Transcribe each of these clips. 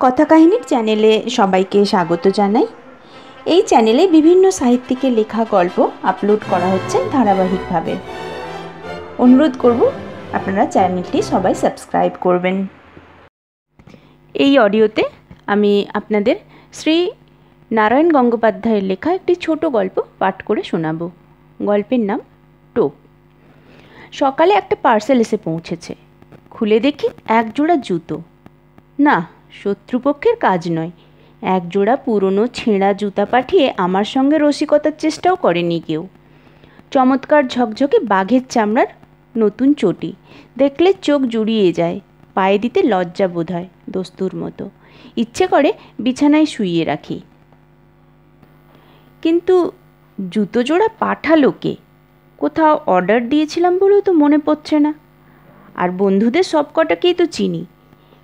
কথা কাহিনীর চ্যানেলে সবাইকে স্বাগত জানাই। এই চ্যানেলে বিভিন্ন সাহিত্যিকের লেখা গল্প আপলোড করা হচ্ছে ধারাবাহিকভাবে। অনুরোধ করব আপনারা চ্যানেলটি সবাই সাবস্ক্রাইব করবেন। এই অডিওতে আমি আপনাদের শ্রী নারায়ণ গঙ্গোপাধ্যায়ের লেখা একটি ছোট গল্প পাঠ করে শোনাব। গল্পের নাম টোপ। সকালে একটা পার্সেল এসে পৌঁছেছে। খুলে দেখি এক জোড়া জুতো। না, শত্রুপক্ষের কাজ নয়। এক জোড়া পুরনো ছেঁড়া জুতা পাঠিয়ে আমার সঙ্গে রসিকতার চেষ্টাও করেনি কেউ। চমৎকার ঝকঝকে বাঘের চামড়ার নতুন চটি, দেখলে চোখ জুড়িয়ে যায়। পায়ে দিতে লজ্জা বোধ হয়, দস্তুর মতো। ইচ্ছে করে বিছানায় শুইয়ে রাখি। কিন্তু জুতো জোড়া পাঠালো কে? কোথাও অর্ডার দিয়েছিলাম বলেও তো মনে পড়ছে না। আর বন্ধুদের সব কটাকেই তো চিনি।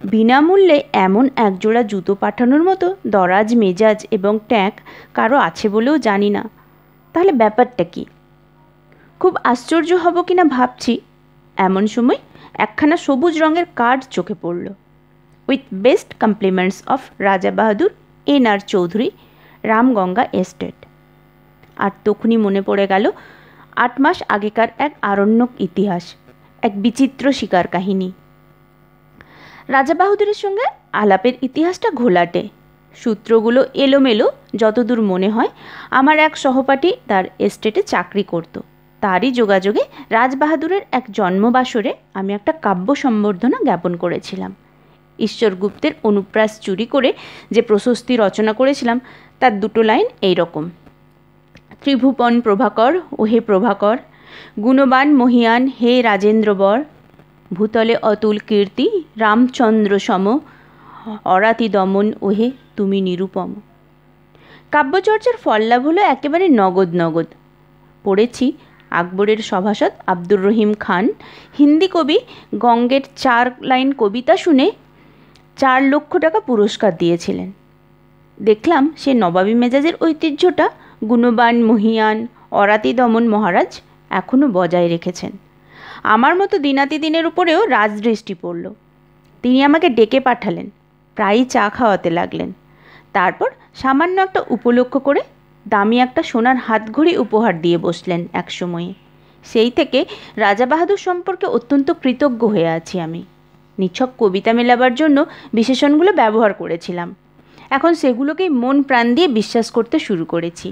বিনামূল্যে এমন একজোড়া জুতো পাঠানোর মতো দরাজ মেজাজ এবং ট্যাঁক কারো আছে বলেও জানি না। তাহলে ব্যাপারটা কি? খুব আশ্চর্য হব কিনা ভাবছি, এমন সময় একখানা সবুজ রঙের কার্ড চোখে পড়ল। উইথ বেস্ট কমপ্লিমেন্টস অফ রাজা বাহাদুর এন.আর. চৌধুরী, রামগঙ্গা এস্টেট। আর তখনই মনে পড়ে গেল 8 মাস আগেকার এক আরণ্যক ইতিহাস, এক বিচিত্র শিকার কাহিনী। রাজা বাহাদুরের সঙ্গে আলাপের ইতিহাসটা ঘোলাটে, সূত্রগুলো এলোমেলো। যতদূর মনে হয় আমার এক সহপাঠী তার এস্টেটে চাকরি করত। তারই যোগাযোগে রাজবাহাদুরের এক জন্মবাসরে আমি একটা কাব্য সম্বর্ধনা জ্ঞাপন করেছিলাম। ঈশ্বরগুপ্তের অনুপ্রাস চুরি করে যে প্রশস্তি রচনা করেছিলাম তার 2 লাইন এই রকম: ত্রিভুবন প্রভাকর ওহে প্রভাকর, গুণবান মহিয়ান হে রাজেন্দ্রবর, ভূতলে অতুল কীর্তি রামচন্দ্র সম, অরাতি দমন ওহে তুমি নিরুপম। কাব্যচর্চার ফললাভ হলো একেবারে নগদ নগদ। পড়েছি আকবরের সভাসদ আব্দুর রহিম খান হিন্দি কবি গঙ্গের 4 লাইন কবিতা শুনে 4 লক্ষ টাকা পুরস্কার দিয়েছিলেন। দেখলাম সে নবাবী মেজাজের ঐতিহ্যটা গুণবান মহিয়ান অরাতি দমন মহারাজ এখনও বজায় রেখেছেন। আমার মতো দিনাতি দিনের উপরেও রাজদৃষ্টি পড়ল। তিনি আমাকে ডেকে পাঠালেন, প্রায়ই চা খাওয়াতে লাগলেন। তারপর সামান্য একটা উপলক্ষ করে দামি একটা সোনার হাতঘড়ি উপহার দিয়ে বসলেন এক সময়ে। সেই থেকে রাজা বাহাদুর সম্পর্কে অত্যন্ত কৃতজ্ঞ হয়ে আছি আমি। নিছক কবিতা মেলাবার জন্য বিশেষণগুলো ব্যবহার করেছিলাম, এখন সেগুলোকেই মন প্রাণ দিয়ে বিশ্বাস করতে শুরু করেছি।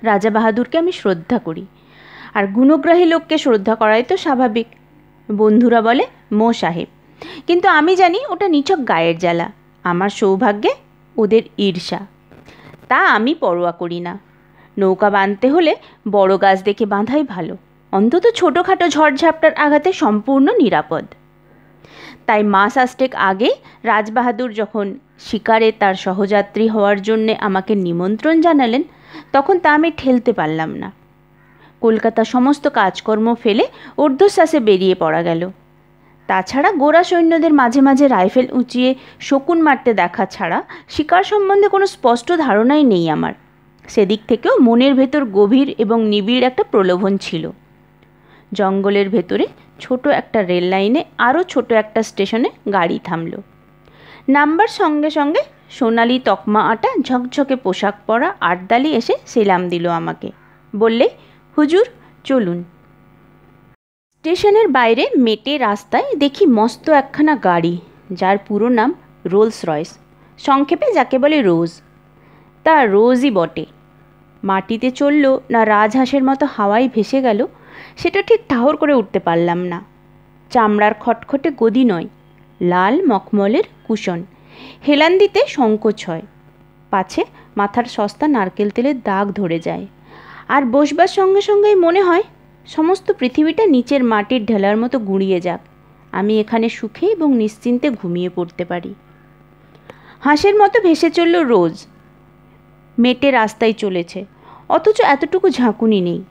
রাজা বাহাদুরকে আমি শ্রদ্ধা করি, আর গুণগ্রাহী লোককে শ্রদ্ধা করাই তো স্বাভাবিক। বন্ধুরা বলে মো সাহেব, কিন্তু আমি জানি ওটা নিছক গায়ের জ্বালা। আমার সৌভাগ্যে ওদের ঈর্ষা, তা আমি পরোয়া করি না। নৌকা বাঁধতে হলে বড় গাছ দেখে বাঁধাই ভালো, অন্তত ছোটোখাটো ঝড়ঝাপটার আঘাতে সম্পূর্ণ নিরাপদ। তাই মাস 8 আগে রাজবাহাদুর যখন শিকারে তার সহযাত্রী হওয়ার জন্যে আমাকে নিমন্ত্রণ জানালেন, তখন তা আমি ঠেলতে পারলাম না। কলকাতা সমস্ত কাজকর্ম ফেলে ঊর্ধ্বশ্বাসে বেরিয়ে পড়া গেল। তাছাড়া গোরা সৈন্যদের মাঝে মাঝে রাইফেল উঁচিয়ে শকুন মারতে দেখা ছাড়া শিকার সম্বন্ধে কোনো স্পষ্ট ধারণাই নেই আমার। সেদিক থেকেও মনের ভেতর গভীর এবং নিবিড় একটা প্রলোভন ছিল। জঙ্গলের ভেতরে ছোট একটা রেল লাইনে আরও ছোট একটা স্টেশনে গাড়ি থামল। নামবার সঙ্গে সঙ্গে সোনালি তকমা আটা ঝকঝকে পোশাক পরা আটদালি এসে সেলাম দিল আমাকে। বললে, হুজুর চলুন। স্টেশনের বাইরে মেটে রাস্তায় দেখি মস্ত একখানা গাড়ি, যার পুরো নাম রোলস রয়েস, সংক্ষেপে যাকে বলে রোজ। তা রোজই বটে। মাটিতে চলল না রাজহাঁসের মতো হাওয়ায় ভেসে গেল সেটা ঠিক ঠাহর করে উঠতে পারলাম না। চামড়ার খটখটে গদি নয়, লাল মখমলের কুশন, হেলান দিতে সংকোচ হয়। পাছে মাথার সস্তা নারকেল তেলের দাগ ধরে যায়, আর বসবার সঙ্গে সঙ্গেই মনে হয় সমস্ত পৃথিবীটা নিচের মাটির ঢেলার মতো গুঁড়িয়ে যাক, আমি এখানে সুখে এবং নিশ্চিন্তে ঘুমিয়ে পড়তে পারি। হাঁসের মতো ভেসে চলল রোজ। মেটে রাস্তায় চলেছে, অথচ এতটুকু ঝাঁকুনি নেই।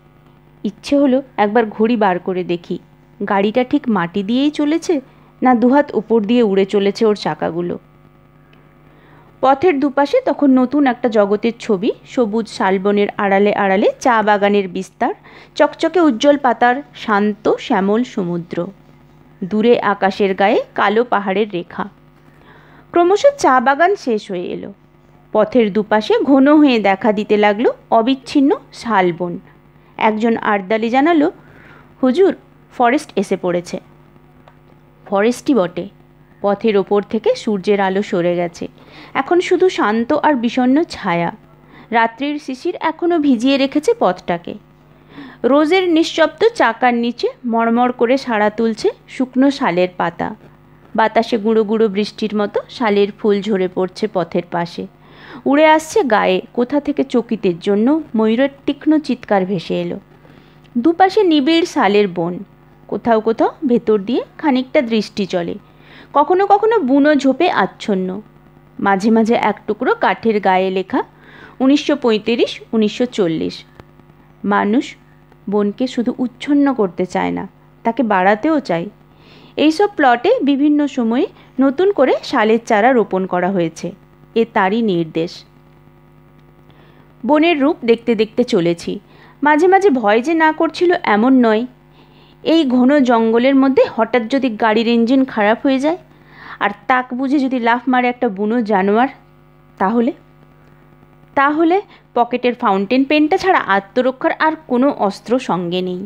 ইচ্ছে হলো একবার ঘড়ি বার করে দেখি গাড়িটা ঠিক মাটি দিয়েই চলেছে না দুহাত উপর দিয়ে উড়ে চলেছে ওর চাকাগুলো। পথের দুপাশে তখন নতুন একটা জগতের ছবি, সবুজ শালবনের আড়ালে আড়ালে চা বাগানের বিস্তার, চকচকে উজ্জ্বল পাতার শান্ত শ্যামল সমুদ্র, দূরে আকাশের গায়ে কালো পাহাড়ের রেখা। ক্রমশ চা বাগান শেষ হয়ে এলো। পথের দুপাশে ঘন হয়ে দেখা দিতে লাগলো অবিচ্ছিন্ন শালবন। একজন আর্দালি জানালো, হুজুর, ফরেস্ট এসে পড়েছে। ফরেস্টই বটে। পথের ওপর থেকে সূর্যের আলো সরে গেছে, এখন শুধু শান্ত আর বিষণ্ণ ছায়া। রাত্রির শিশির এখনও ভিজিয়ে রেখেছে পথটাকে। রোজের নিঃশব্দ চাকার নিচে মড়মড় করে সাড়া তুলছে শুকনো শালের পাতা। বাতাসে গুঁড়ো গুঁড়ো বৃষ্টির মতো শালের ফুল ঝরে পড়ছে পথের পাশে। উড়ে আসছে গায়ে কোথা থেকে চকিতের জন্য ময়ূরের তীক্ষ্ণ চিৎকার ভেসে এলো। দুপাশে নিবিড় শালের বন, কোথাও কোথাও ভেতর দিয়ে খানিকটা দৃষ্টি চলে, কখনো কখনো বুনো ঝোপে আচ্ছন্ন। মাঝে মাঝে এক টুকরো কাঠের গায়ে লেখা 1935-1940। মানুষ বনকে শুধু উচ্ছন্ন করতে চায় না, তাকে বাড়াতেও চায়। এইসব প্লটে বিভিন্ন সময়ে নতুন করে শালের চারা রোপণ করা হয়েছে, এ তারই নির্দেশ। বনের রূপ দেখতে দেখতে চলেছি। মাঝে মাঝে ভয় যে না করছিল এমন নয়। এই ঘন জঙ্গলের মধ্যে হঠাৎ যদি গাড়ির ইঞ্জিন খারাপ হয়ে যায় আর তাক বুঝে যদি লাফ মারে একটা বুনো জানোয়ার, তাহলে পকেটের ফাউন্টেন পেনটা ছাড়া আত্মরক্ষার আর কোনো অস্ত্র সঙ্গে নেই।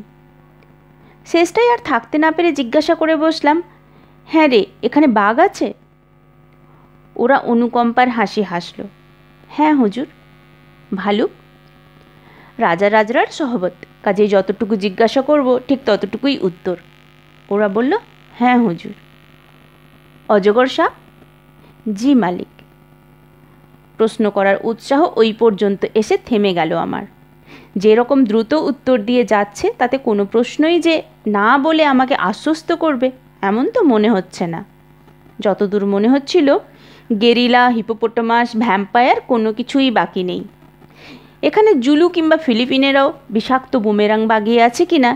শেষটাই আর থাকতে না পেরে জিজ্ঞাসা করে বসলাম, হ্যাঁ রে, এখানে বাঘ আছে? ওরা অনুকম্পার হাসি হাসল। হ্যাঁ হুজুর। ভালুক? রাজা রাজরার সহবত, কাজেই যতটুকু জিজ্ঞাসা করব ঠিক ততটুকুই উত্তর। ওরা বলল, হ্যাঁ হুজুর। অজগর সাপ? জি মালিক। প্রশ্ন করার উৎসাহ ওই পর্যন্ত এসে থেমে গেল আমার। যেরকম দ্রুত উত্তর দিয়ে যাচ্ছে তাতে কোনো প্রশ্নই যে না বলে আমাকে আশ্বস্ত করবে এমন তো মনে হচ্ছে না। যতদূর মনে হচ্ছিল, গেরিলা, হিপোপোটামাস, ভ্যাম্পায়ার কোনো কিছুই বাকি নেই। এখানে জুলু কিংবা ফিলিপিনেরাও বিষাক্ত বুমেরাং বাগিয়ে আছে কিনা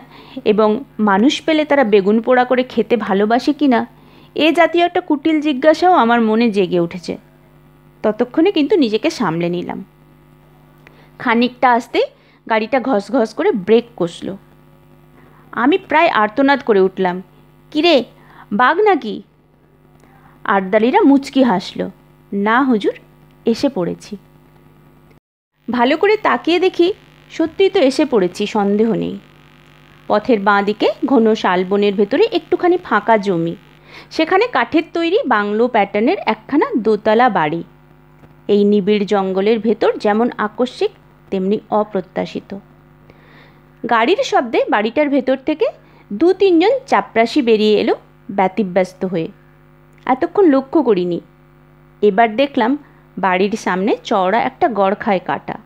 এবং মানুষ পেলে তারা বেগুন পোড়া করে খেতে ভালোবাসে কিনা, এ জাতীয় একটা কুটিল জিজ্ঞাসাও আমার মনে জেগে উঠেছে। ততক্ষণে কিন্তু নিজেকে সামলে নিলাম। খানিকটা আসতেই গাড়িটা ঘস ঘস করে ব্রেক কষল। আমি প্রায় আর্তনাদ করে উঠলাম, কিরে, বাঘ নাকি? আর্দালিরা মুচকি হাসল। না হুজুর, এসে পড়েছি। ভালো করে তাকিয়ে দেখি, সত্যিই তো এসে পড়েছি, সন্দেহ নেই। পথের বাঁ দিকে ঘন শালবনের ভেতরে একটুখানি ফাঁকা জমি, সেখানে কাঠের তৈরি বাংলো প্যাটার্নের একখানা দোতলা বাড়ি। এই নিবিড় জঙ্গলের ভেতর যেমন আকস্মিক তেমনি অপ্রত্যাশিত। গাড়ির শব্দে বাড়িটার ভেতর থেকে 2-3 জন চাপরাশি বেরিয়ে এলো ব্যতিব্যস্ত হয়ে। এতক্ষণ লক্ষ্য করিনি। এবার দেখলাম বাড়ির সামনে চওড়া একটা গড়খায় কাটা।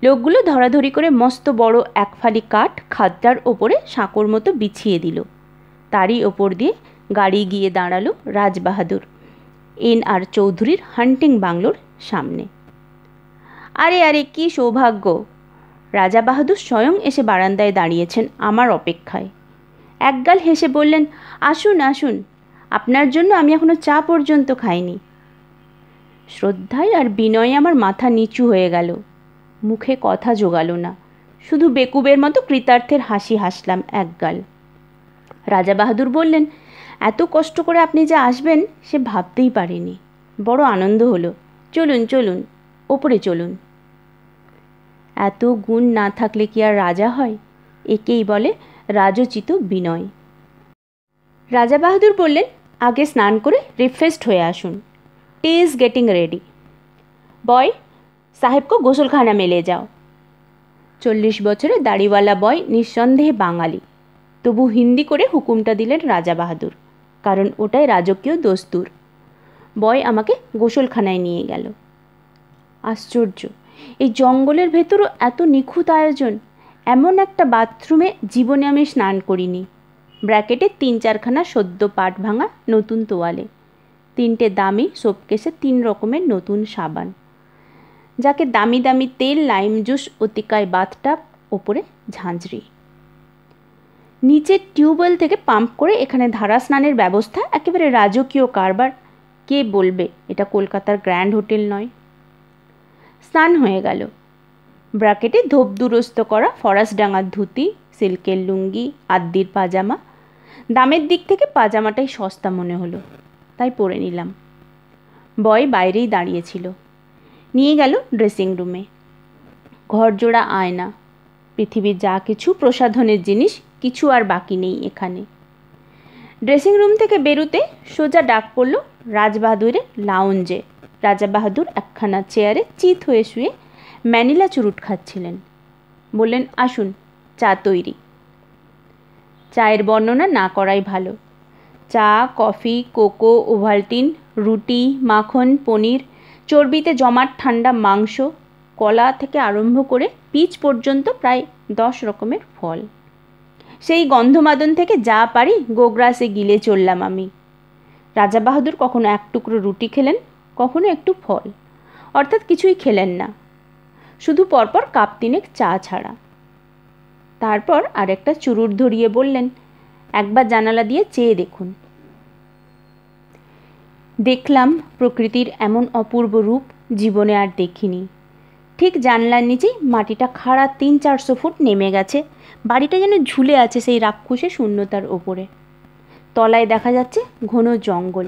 লোকগুলো ধরাধরি করে মস্ত বড় এক ফালি কাঠ খাদ্যার ওপরে সাঁকোর মতো বিছিয়ে দিল। তারই ওপর দিয়ে গাড়ি গিয়ে দাঁড়ালো রাজবাহাদুর N.R. চৌধুরীর হান্টিং বাংলোর সামনে। আরে আরে, কি সৌভাগ্য! রাজা বাহাদুর স্বয়ং এসে বারান্দায় দাঁড়িয়েছেন আমার অপেক্ষায়। একগাল হেসে বললেন, আসুন আসুন, আপনার জন্য আমি এখনো চা পর্যন্ত খাইনি। শ্রদ্ধায় আর বিনয়ে আমার মাথা নিচু হয়ে গেল। মুখে কথা জোগালো না, শুধু বেকুবের মতো কৃতার্থের হাসি হাসলাম একগাল। রাজা বাহাদুর বললেন, এত কষ্ট করে আপনি যে আসবেন সে ভাবতেই পারিনি। বড় আনন্দ হলো। চলুন চলুন, ওপরে চলুন। এত গুণ না থাকলে কি আর রাজা হয়? একেই বলে রাজোচিত বিনয়। রাজা বাহাদুর বললেন, আগে স্নান করে রিফ্রেশড হয়ে আসুন। টি ইজ গেটিং রেডি। বয়, সাহেবকে গোসলখানা মেলে যাও। 40 বছরের দাড়িওয়ালা বয় নিঃসন্দেহে বাঙালি, তবু হিন্দি করে হুকুমটা দিলেন রাজা বাহাদুর, কারণ ওটাই রাজকীয় দস্তুর। বয় আমাকে গোসলখানায় নিয়ে গেল। আশ্চর্য, এই জঙ্গলের ভেতরও এত নিখুঁত আয়োজন। এমন একটা বাথরুমে জীবনে আমি স্নান করিনি। ব্র্যাকেটে 3-4খানা সদ্য পাট ভাঙা নতুন তোয়ালে, 3টে দামি সোপকেসে 3 রকমের নতুন সাবান, যাকে দামি দামি তেল, লাইম জুস, অতিকায় বাথটাব, ওপরে ঝাঁঝরি। নিচের টিউবওয়েল থেকে পাম্প করে এখানে ধারা স্নানের ব্যবস্থা, একেবারে রাজকীয় কারবার। কে বলবে এটা কলকাতার গ্র্যান্ড হোটেল নয়? স্নান হয়ে গেল। ব্র্যাকেটে ধোপ দুরস্ত করা ফরাসডাঙ্গার ধুতি, সিল্কের লুঙ্গি, আদ্যির পাজামা। দামের দিক থেকে পাজামাটাই সস্তা মনে হলো, তাই পরে নিলাম। বয় বাইরেই দাঁড়িয়েছিল। নিয়ে গেল ড্রেসিং রুমে। ঘরজোড়া আয়না, পৃথিবীর যা কিছু প্রসাধনের জিনিস, কিছু আর বাকি নেই এখানে। ড্রেসিং রুম থেকে বেরুতে সোজা ডাক পড়ল রাজবাহাদুরের লাউঞ্জে। রাজাবাহাদুর একখানা চেয়ারে চিত হয়ে শুয়ে ম্যানিলা চুরুট খাচ্ছিলেন। বললেন, আসুন, চা তৈরি। চায়ের বর্ণনা না করাই ভালো। চা, কফি, কোকো, ওভালটিন, রুটি, মাখন, পনির, চর্বিতে জমাট ঠান্ডা মাংস, কলা থেকে আরম্ভ করে পিচ পর্যন্ত প্রায় 10 রকমের ফল। সেই গন্ধমাদন থেকে যা পারি গোগ্রাসে গিলে চললাম আমি। রাজাবাহাদুর কখনো এক টুকরো রুটি খেলেন, কখনো একটু ফল, অর্থাৎ কিছুই খেলেন না, শুধু পরপর কাপ তিনেক চা ছাড়া। তারপর আর একটা চুরুট ধরিয়ে বললেন, একবার জানালা দিয়ে চেয়ে দেখুন। দেখলাম প্রকৃতির এমন অপূর্ব রূপ জীবনে আর দেখিনি। ঠিক জানলার নিচেই মাটিটা খাড়া 300-400 ফুট নেমে গেছে। বাড়িটা যেন ঝুলে আছে সেই রাক্ষসে শূন্যতার ওপরে। তলায় দেখা যাচ্ছে ঘন জঙ্গল,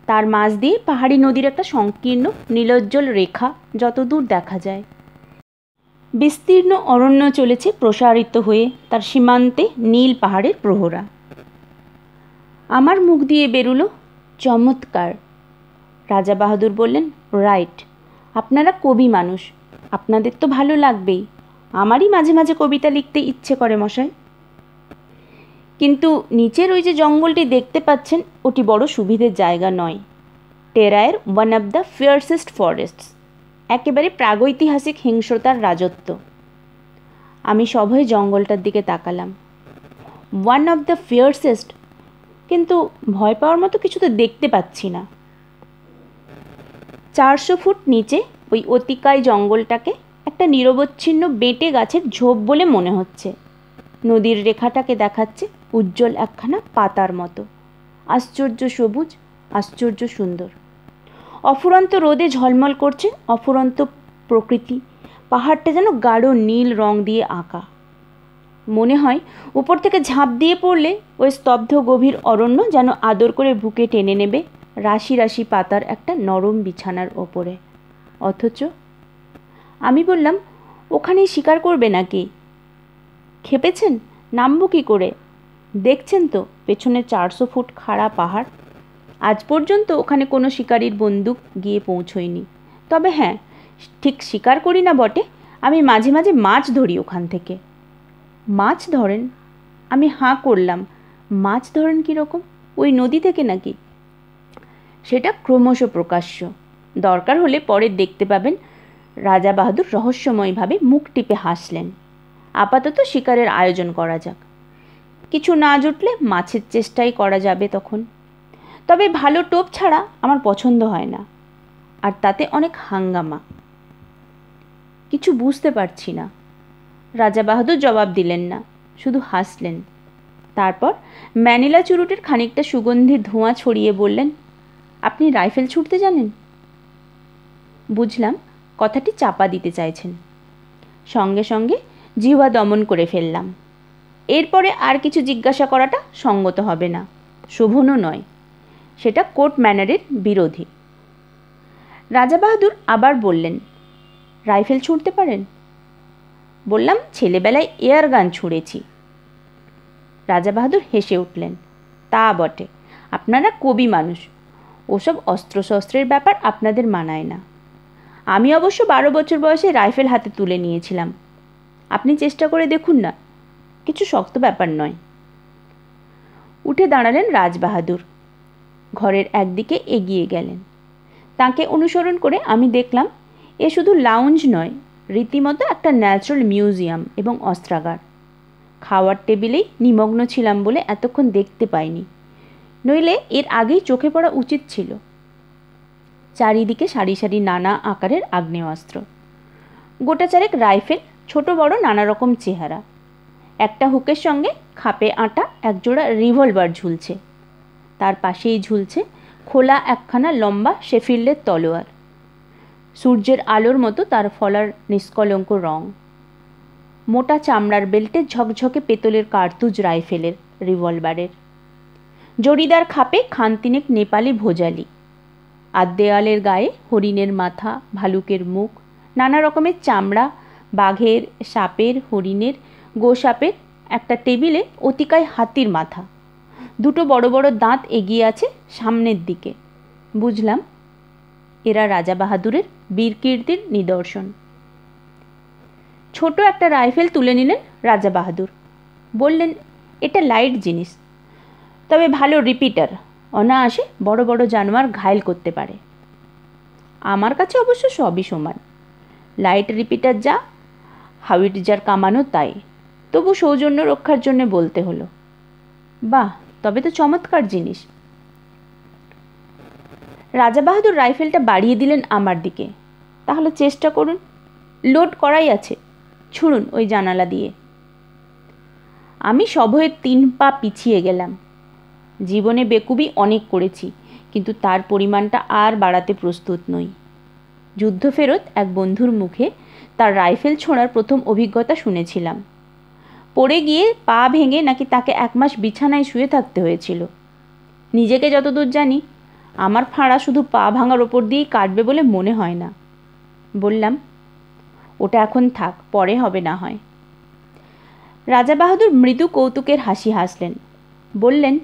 তার মাঝ দিয়ে পাহাড়ি নদীর একটা সংকীর্ণ নীলোজ্জ্বল রেখা যতদূর দেখা যায়। বিস্তীর্ণ অরণ্য চলেছে প্রসারিত হয়ে, তার সীমান্তে নীল পাহাড়ের প্রহরা। আমার মুখ দিয়ে বেরুলো, চমৎকার। রাজাবাহাদুর বললেন, রাইট, আপনারা কবি মানুষ, আপনাদের তো ভালো লাগবেই। আমারই মাঝে মাঝে কবিতা লিখতে ইচ্ছে করে মশাই। কিন্তু নিচের ওই যে জঙ্গলটি দেখতে পাচ্ছেন, ওটি বড় সুবিধের জায়গা নয়। টেরায়ের ওয়ান অফ দ্য ফিয়ার্সেস্ট ফরেস্টস, একেবারে প্রাগৈতিহাসিক হিংস্রতার রাজত্ব। আমি সভয়ে জঙ্গলটার দিকে তাকালাম। ওয়ান অফ দ্য ফিয়ার্সেস্ট, কিন্তু ভয় পাওয়ার মতো কিছু তো দেখতে পাচ্ছি না। 400 ফুট নিচে ওই অতিকায় জঙ্গলটাকে একটা নিরবচ্ছিন্ন বেঁটে গাছের ঝোপ বলে মনে হচ্ছে। নদীর রেখাটাকে দেখাচ্ছে উজ্জ্বল একখানা পাতার মতো, আশ্চর্য সবুজ, আশ্চর্য সুন্দর। অফুরন্ত রোদে ঝলমল করছে অফুরন্ত প্রকৃতি। পাহাড়টা যেন গাঢ় নীল রং দিয়ে আঁকা। মনে হয় উপর থেকে ঝাঁপ দিয়ে পড়লে ওই স্তব্ধ গভীর অরণ্য যেন আদর করে বুকে টেনে নেবে রাশি রাশি পাতার একটা নরম বিছানার ওপরে। অথচ আমি বললাম, ওখানেই শিকার করবে নাকি? খেপেছেন? নামবো কী করে? দেখছেন তো পেছনে 400 ফুট খাড়া পাহাড়। আজ পর্যন্ত ওখানে কোনো শিকারীর বন্দুক গিয়ে পৌঁছয়নি। তবে হ্যাঁ, ঠিক শিকার করি না বটে, আমি মাঝে মাঝে মাছ ধরি ওখান থেকে। মাছ ধরেন? আমি হাঁ করলাম। মাছ ধরেন কীরকম? ওই নদী থেকে নাকি? সেটা ক্রমশ প্রকাশ্য, দরকার হলে পরে দেখতে পাবেন। রাজাবাহাদুর রহস্যময়ভাবে মুখ টিপে হাসলেন। আপাতত শিকারের আয়োজন করা যাক, কিছু না জুটলে মাছের চেষ্টাই করা যাবে তখন। তবে ভালো টোপ ছাড়া আমার পছন্দ হয় না, আর তাতে অনেক হাঙ্গামা। কিছু বুঝতে পারছি না। রাজাবাহাদুর জবাব দিলেন না, শুধু হাসলেন। তারপর ম্যানিলা চুরুটের খানিকটা সুগন্ধি ধোঁয়া ছড়িয়ে বললেন, আপনি রাইফেল ছুটতে জানেন? বুঝলাম কথাটি চাপা দিতে চাইছেন। সঙ্গে সঙ্গে জিহ্বা দমন করে ফেললাম। এরপরে আর কিছু জিজ্ঞাসা করাটা সঙ্গত হবে না, শোভনও নয়। সেটা কোর্ট ম্যানারের বিরোধী। রাজাবাহাদুর আবার বললেন, রাইফেল ছুঁড়তে পারেন? বললাম, ছেলেবেলায় এয়ার গান ছুঁড়েছি। রাজাবাহাদুর হেসে উঠলেন, তা বটে, আপনারা কবি মানুষ, ওসব অস্ত্রশস্ত্রের ব্যাপার আপনাদের মানায় না। আমি অবশ্য 12 বছর বয়সে রাইফেল হাতে তুলে নিয়েছিলাম। আপনি চেষ্টা করে দেখুন না, কিছু শক্ত ব্যাপার নয়। উঠে দাঁড়ালেন রাজবাহাদুর, ঘরের একদিকে এগিয়ে গেলেন। তাকে অনুসরণ করে আমি দেখলাম এ শুধু লাউঞ্জ নয়, রীতিমতো একটা ন্যাচারাল মিউজিয়াম এবং অস্ত্রাগার। খাওয়ার টেবিলেই নিমগ্ন ছিলাম বলে এতক্ষণ দেখতে পাইনি, নইলে এর আগেই চোখে পড়া উচিত ছিল। চারিদিকে সারি সারি নানা আকারের আগ্নেয়াস্ত্র, গোটা চারেক রাইফেল, ছোট বড় নানা রকম চেহারা। একটা হুকের সঙ্গে খাপে আঁটা একজোড়া রিভলভার ঝুলছে। তার পাশেই ঝুলছে খোলা একখানা লম্বা শেফিল্ডের তলোয়ার। সূর্যের আলোর মতো তার ফলার নিষ্কলঙ্ক রং। মোটা চামড়ার বেল্টে ঝকঝকে পেতলের কার্তুজ রাইফেলের, রিভলভারের। জড়িদার খাপে খান তিনেক নেপালি ভোজালি। আর দেওয়ালের গায়ে হরিণের মাথা, ভালুকের মুখ, নানা রকমের চামড়া, বাঘের, সাপের, হরিণের, গোসাপের, একটা টেবিলে অতিকায় হাতির মাথা, দুটো বড় বড় দাঁত এগিয়ে আছে সামনের দিকে। বুঝলাম এরা রাজা বাহাদুরের বীরকীর্তির নিদর্শন। ছোট একটা রাইফেল তুলে নিলেন রাজা বাহাদুর। বললেন, এটা লাইট জিনিস, তবে ভালো রিপিটার, অনায়াসে বড় বড় জানোয়ার ঘায়েল করতে পারে। আমার কাছে অবশ্য সবই সমান, লাইট রিপিটার যা, হাউইটজার কামানো তাই। তবু সৌজন্য রক্ষার জন্য বলতে হলো। বাহ, তবে তো চমৎকার জিনিস। রাজা বাহাদুর রাইফেলটা বাড়িয়ে দিলেন আমার দিকে। তাহলে চেষ্টা করুন, লোড করাই আছে, ছুড়ুন ওই জানালা দিয়ে। আমি সভয়ে 3 পা পিছিয়ে গেলাম। জীবনে বেকুবি অনেক করেছি, কিন্তু তার পরিমাণটা আর বাড়াতে প্রস্তুত নই। যুদ্ধ ফেরত এক বন্ধুর মুখে তার রাইফেল ছোঁড়ার প্রথম অভিজ্ঞতা শুনেছিলাম। পড়ে গিয়ে পা ভেঙে নাকি তাকে 1 মাস বিছানায় শুয়ে থাকতে হয়েছিল। নিজেকে যতদূর জানি, আমার ফাঁড়া শুধু পা ভাঙার ওপর দিয়েই কাটবে বলে মনে হয় না। বললাম, ওটা এখন থাক, পরে হবে না হয়। রাজা বাহাদুর মৃদু কৌতুকের হাসি হাসলেন। বললেন,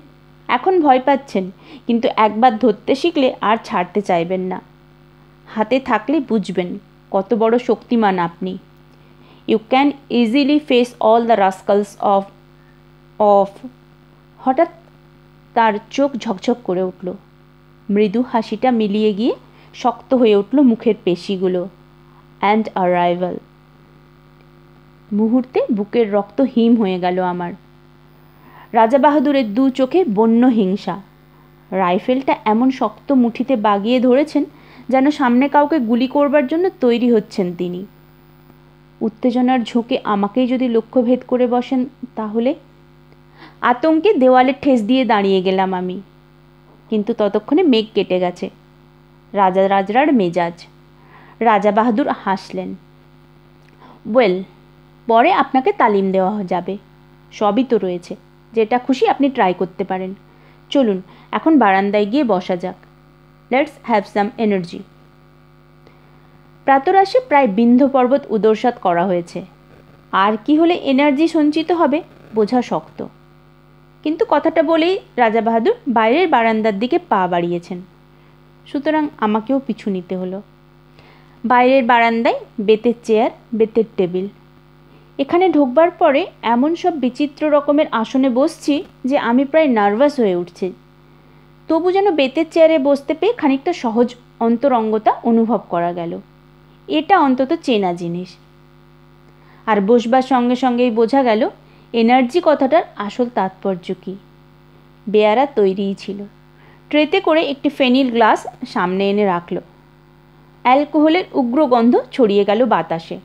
এখন ভয় পাচ্ছেন, কিন্তু একবার ধরতে শিখলে আর ছাড়তে চাইবেন না। হাতে থাকলে বুঝবেন কত বড় শক্তিমান আপনি। You can easily face all the rascals of হঠাৎ তার চোখ ঝকঝক করে উঠল। মৃদু হাসিটা মিলিয়ে গিয়ে শক্ত হয়ে উঠল মুখের পেশিগুলো। And arrival. মুহূর্তে বুকের রক্ত হিম হয়ে গেল আমার। রাজা বাহাদুরের 2 চোখে বন্য হিংসা। রাইফেলটা এমন শক্ত মুঠিতে বাগিয়ে ধরেছেন যেন সামনে কাউকে গুলি করবার জন্য তৈরি হচ্ছেন তিনি। উত্তেজনার ঝোঁকে আমাকেই যদি লক্ষ্যভেদ করে বসেন তাহলে? আতঙ্কে দেওয়ালে ঠেস দিয়ে দাঁড়িয়ে গেলাম আমি। কিন্তু ততক্ষণে মেঘ কেটে গেছে। রাজরার মেজাজ। রাজা বাহাদুর হাসলেন। ওয়েল, পরে আপনাকে তালিম দেওয়া যাবে, সবই তো রয়েছে, যেটা খুশি আপনি ট্রাই করতে পারেন। চলুন এখন বারান্দায় গিয়ে বসা যাক। Let's have some energy. প্রাতরাশে প্রায় বিন্ধ্য পর্বত উদরসাৎ করা হয়েছে। আর কি হলে এনার্জি সঞ্চিত হবে বোঝা শক্ত। কিন্তু কথাটা বলেই রাজা বাহাদুর বাইরের বারান্দার দিকে পা বাড়িয়েছেন। সুতরাং আমাকেও পিছু নিতে হলো। বাইরের বারান্দায় বেতের চেয়ার, বেতের টেবিল। এখানে ঢোকবার পরে এমন সব বিচিত্র রকমের আসনে বসছি যে আমি প্রায় নার্ভাস হয়ে উঠছি। তবু যেন বেতের চেয়ারে বসতে পেয়ে খানিকটা সহজ অন্তরঙ্গতা অনুভব করা গেল। এটা অন্তত চেনা জিনিস। আর বসবার সঙ্গে সঙ্গেই বোঝা গেল এনার্জি কথাটার আসল তাৎপর্য কী। বেয়ারা তৈরিই ছিল। ট্রেতে করে একটি ফেনিল গ্লাস সামনে এনে রাখল। অ্যালকোহলের উগ্র গন্ধ ছড়িয়ে গেল বাতাসে।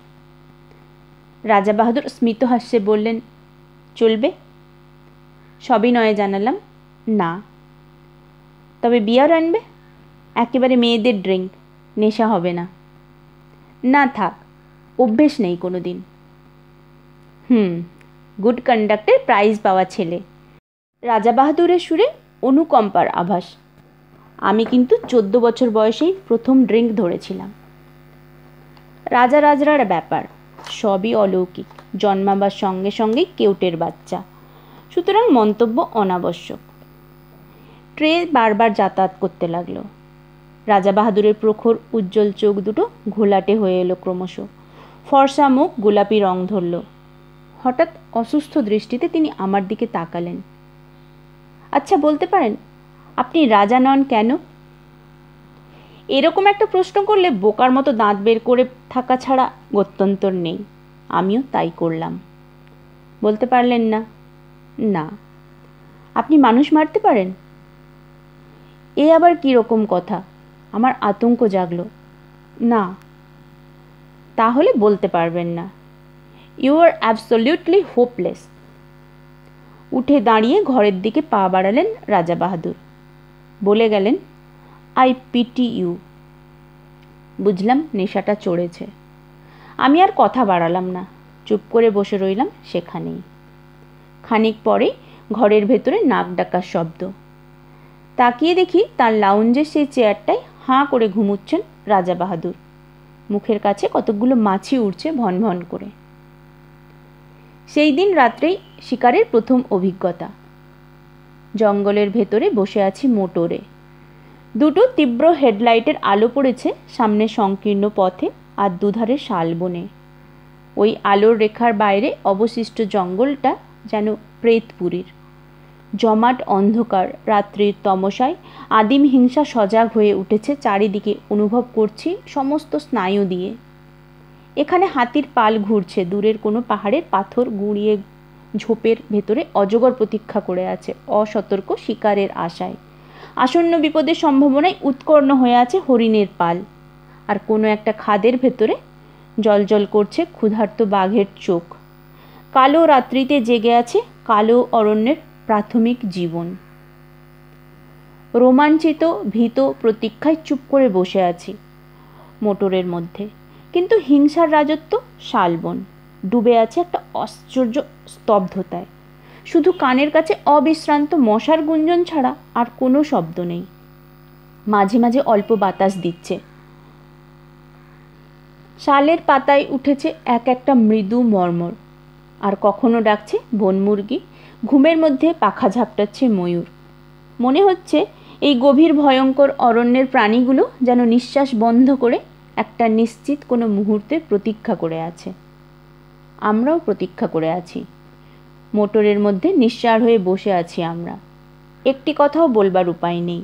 রাজা বাহাদুর স্মিত হাস্যে বললেন, চলবে? সবিনয়ে জানালাম, না। তবে বিয়ার আনবে? একেবারে মেয়েদের ড্রিঙ্ক, নেশা হবে না। না থাক, অভ্যেস নেই কোনো দিন। গুড কন্ডাক্টের প্রাইজ পাওয়া ছেলে। রাজা বাহাদুরের সুরে অনুকম্পার আভাস। আমি কিন্তু 14 বছর বয়সেই প্রথম ড্রিঙ্ক ধরেছিলাম। রাজরার ব্যাপার, সবই অলৌকিক, জন্মাবার সঙ্গে সঙ্গেই কেউটের বাচ্চা, সুতরাং মন্তব্য অনাবশ্যক। ট্রে বারবার যাতায়াত করতে লাগলো। রাজা বাহাদুরের প্রখর উজ্জ্বল চোখ দুটো ঘোলাটে হয়ে এলো ক্রমশ। ফর্সা মুখ গোলাপি রং ধরল। হঠাৎ অসুস্থ দৃষ্টিতে তিনি আমার দিকে তাকালেন। আচ্ছা, বলতে পারেন আপনি রাজা নন কেন? এরকম একটা প্রশ্ন করলে বোকার মতো দাঁত বের করে থাকা ছাড়া গত্যন্তর নেই। আমিও তাই করলাম। বলতে পারলেন না? না। আপনি মানুষ মারতে পারেন? এ আবার কী রকম কথা? আমার আতঙ্ক জাগলো। না। তাহলে বলতে পারবেন না। You are absolutely hopeless. উঠে দাঁড়িয়ে ঘরের দিকে পা বাড়ালেন রাজা বাহাদুর। বলে গেলেন, আই পিটি ইউ। বুঝলাম নেশাটা চড়েছে। আমি আর কথা বাড়ালাম না, চুপ করে বসে রইলাম সেখানেই। খানিক পরে ঘরের ভেতরে নাক ডাকার শব্দ। তাকিয়ে দেখি তার লাউঞ্জের সেই চেয়ারটায় হাঁ করে ঘুমুচ্ছেন রাজা বাহাদুর। মুখের কাছে কতকগুলো মাছি উড়ছে ভন ভন করে। সেই দিন রাত্রেই শিকারের প্রথম অভিজ্ঞতা। জঙ্গলের ভেতরে বসে আছি মোটরে। দুটো তীব্র হেডলাইটের আলো পড়েছে সামনে সংকীর্ণ পথে আর দুধারে শালবনে। ওই আলোর রেখার বাইরে অবশিষ্ট জঙ্গলটা যেন প্রেতপুরীর। জমাট অন্ধকার, রাত্রির তমসায় আদিম হিংসা সজাগ হয়ে উঠেছে চারিদিকে, অনুভব করছি সমস্ত স্নায়ু দিয়ে। এখানে হাতির পাল ঘুরছে, দূরের কোনো পাহাড়ের পাথর গুঁড়িয়ে ঝোপের ভেতরে অজগর প্রতীক্ষা করে আছে অসতর্ক শিকারের আশায়। আসন্ন বিপদের সম্ভাবনায় উৎকর্ণ হয়ে আছে হরিণের পাল। আর কোনো একটা খাদের ভেতরে জলজল করছে ক্ষুধার্ত বাঘের চোখ। কালো রাত্রিতে জেগে আছে কালো অরণ্যের প্রাথমিক জীবন। রোমাঞ্চিত ভীত প্রতীক্ষায় চুপ করে বসে আছি মোটরের মধ্যে। কিন্তু হিংসার রাজত্ব শালবন ডুবে আছে একটা আশ্চর্য স্তব্ধতায়। শুধু কানের কাছে অবিশ্রান্ত মশার গুঞ্জন ছাড়া আর কোনো শব্দ নেই। মাঝে মাঝে অল্প বাতাস দিচ্ছে। শালের পাতায় উঠেছে এক একটা মৃদু মর্মর। আর কখনো ডাকছে বনমুরগি, ঘুমের মধ্যে পাখা ঝাপটাচ্ছে ময়ূর। মনে হচ্ছে এই গভীর ভয়ঙ্কর অরণ্যের প্রাণীগুলো যেন নিঃশ্বাস বন্ধ করে একটা নিশ্চিত কোনো মুহূর্তের প্রতীক্ষা করে আছে। আমরাও প্রতীক্ষা করে আছি। মোটরের মধ্যে নিঃসাড় হয়ে বসে আছি আমরা। একটি কথাও বলবার উপায় নেই।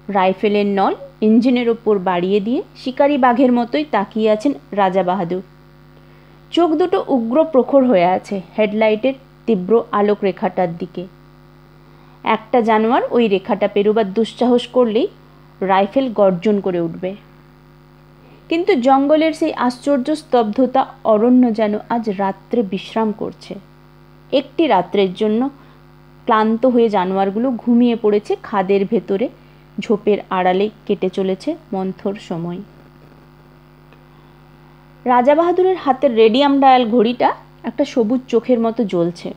রাইফেলের নল ইঞ্জিনের ওপর বাড়িয়ে দিয়ে শিকারি বাঘের মতোই তাকিয়ে আছেন রাজা বাহাদুর। চোখ দুটো উগ্র প্রখর হয়ে আছে হেডলাইটের তীব্র আলোক রেখাটার দিকে। একটা জানোয়ার ওই রেখাটা পেরোবার দুঃসাহস করলেই রাইফেল গর্জন করে উঠবে। কিন্তু জঙ্গলের সেই আশ্চর্য স্তব্ধতা, অরণ্য যেন আজ রাত্রে বিশ্রাম করছে। একটি রাত্রের জন্য ক্লান্ত হয়ে জানোয়ারগুলো ঘুমিয়ে পড়েছে খাদের ভেতরে। ঝোপের আড়ালে কেটে চলেছে মন্থর সময়। রাজা বাহাদুরের হাতের রেডিয়াম ডায়াল ঘড়িটা একটা সবুজ চোখের মতো জ্বলছে।